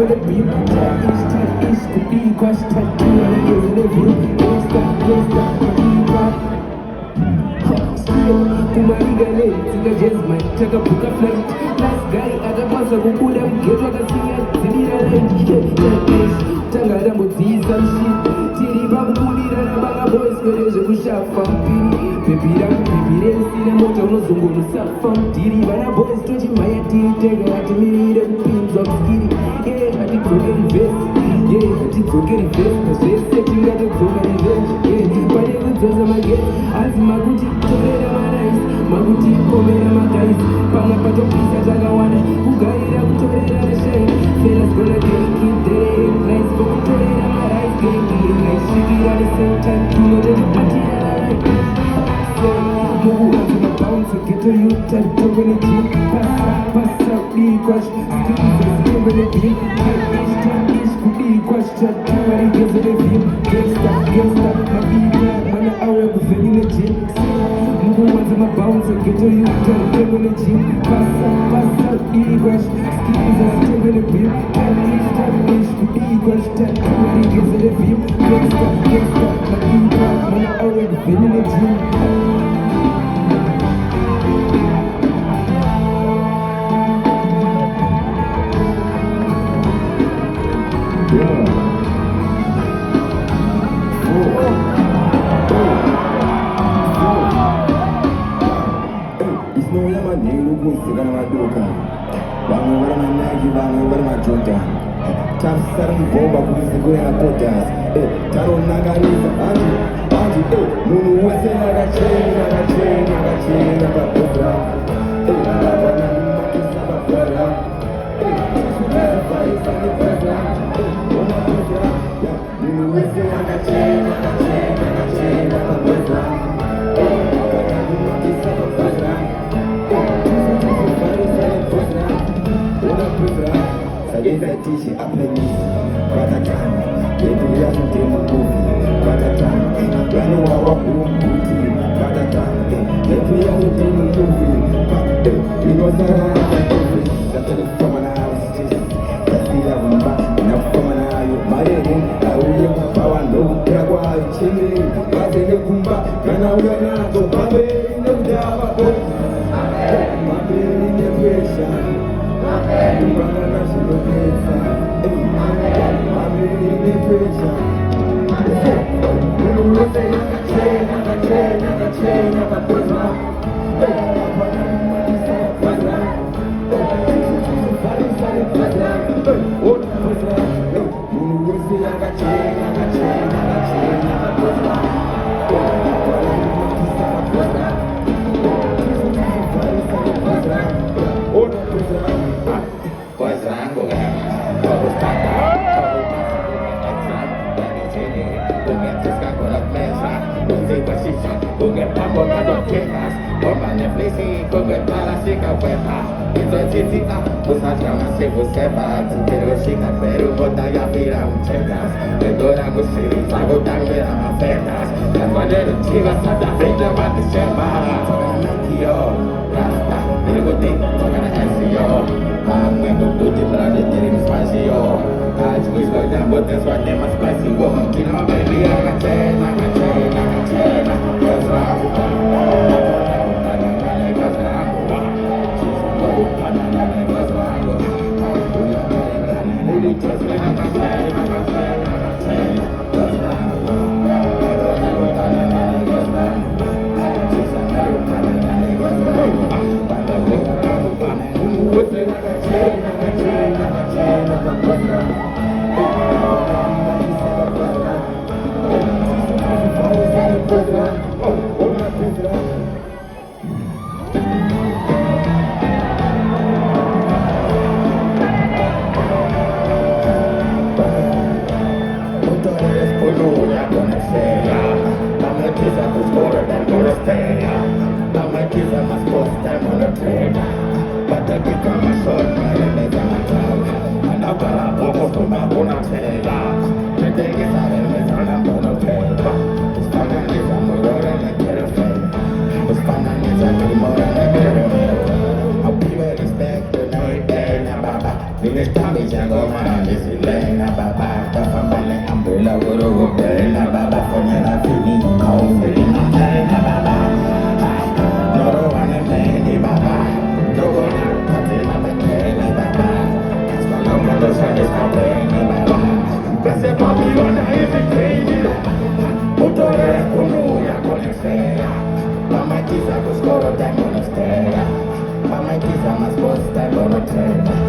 the beat. Tight ish, could be quite tight. Do what it is in the view. Can't stop, my beat rock. Kumaliga late, singa jazz man, chaka puka flight. Last guy, akapasa kukuda mgeto akasiya zimira light. Tanga dambo tiza mshit. Tiri babu kulira na baga boys kwereje kushafa mpini. Pepira kupipire sine moto unozungu nusafa mtiri. Bana boys tochi maya titega hati mirire kupinzwa mskiri. Yeah, hati toke reverse. Yeah, hati toke reverse. Kazese tinga toka revenge. Yeah, pade kuzoza mageti. Azima kuti torera marais. Maguti komera magais. Panga pato pisa jagawana. Kugaira kutorera reshai. Fellas gonna take it there. Nice for kutorera marais. Getting nice. Shiki at the same time. You know that the party alright. Move on to my bounce and get to you. Time to win it. Pass out the crush. Still in the beat. Time is could be question. Nobody gives it a view. Can't stop, my beat right. Man, I will be feeling the gym. Move on to my bounce and get to you. Time to win the gym. Pass out the crush. Still in the beat. Time is could be question. Nobody gives it a view. Can't stop, my beat right. Man, I will be feeling the gym. Isno yama nelu kunsigana maduka Bangu wala managi, bangu wala majota Tafsara mbomba kulizigo ya potas Taro naganiza, anji Munu wese nagacheni Nagapodra Nagana makisa bapera Faisa ni pesa Munu wese nagacheni Nagapodra Tishi aplenisi Batatana Yetu ya mtemu kufi Batatana Wanu wa wakumbuti Batatana Yetu ya mtemu kufi Inozara Kufi Zatele fama na aristis Kasila mba Na fama na ayo Maremu Auye kupawa no Kragwa chini Wazele kumba Kana uya nato Mabe ine mdaba Mabe ine presha Kumana na shilopesa Mami ni pressure Munu wese Nakachena Kapuzma Makisa Kapuzma Farisa Kapuzma Munu wese Nakachena Kapuzma Makisa Kapuzma Farisa Kapuzma Voice rango Todo está Kuget papo kado kenas Bomba neflisi Kuget pala shika weta Izo titita Usa chama se você vai Pero shika pero bota ya vira chetas Pedora gusiri Sago tangera mafetas Las manero chivas Hasta frente a mate chema Toga nakio Rasta Nirguti Toga na SEO Mwengo puti Brade tirim spazio Aj wislo jambo Teswa nema spicy Go Kina baby Agachena Niggas tell me Django, man, Isilena baba, tafambale umbrella woro bella baba, fonyana feeling cold, feeling na baba. Noro wane meni baba, dogo na kate na mekeni baba. That's my number, that's my brain baba. Bless Babylon, every crazy. Motore kunuya konestera, mama kisa kuskoro time konestera, mama kisa mas posta konotera.